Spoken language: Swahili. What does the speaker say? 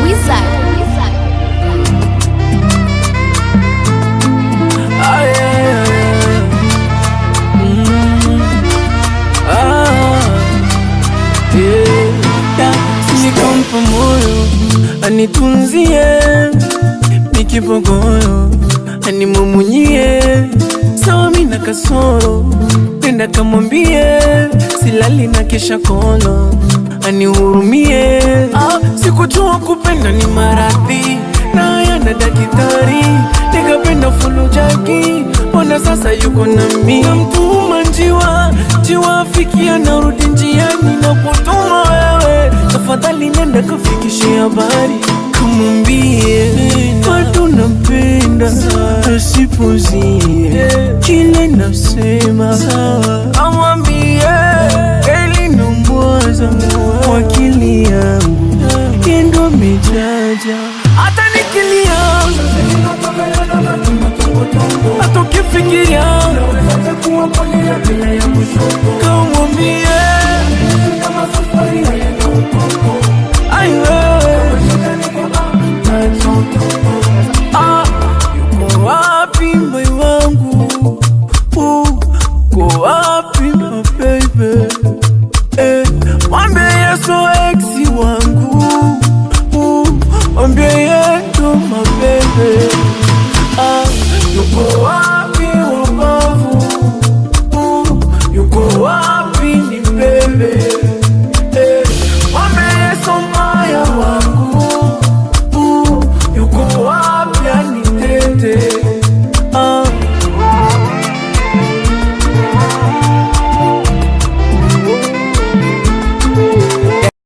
Wizard. Nikampa moyo anitunzie, nikipogoyo animumunyie, sawa mina kasoro, penda kamwambie, silali na kesha kolo, anihurumie. Sikujua kupenda ni maradhi, na yana daktari, nikapenda fulu jaki, ona sasa yuko na mimi. Namtuma njiwa afikia, narudi njiani na kutuma wewe, tafadhali nenda kafikishie habari, kumwambie bado nampenda, asipuzie kile nasema, amwambie eli namwaza wakili yangu kendo mejaja, hata nikilia hata ukifikiria kamwambie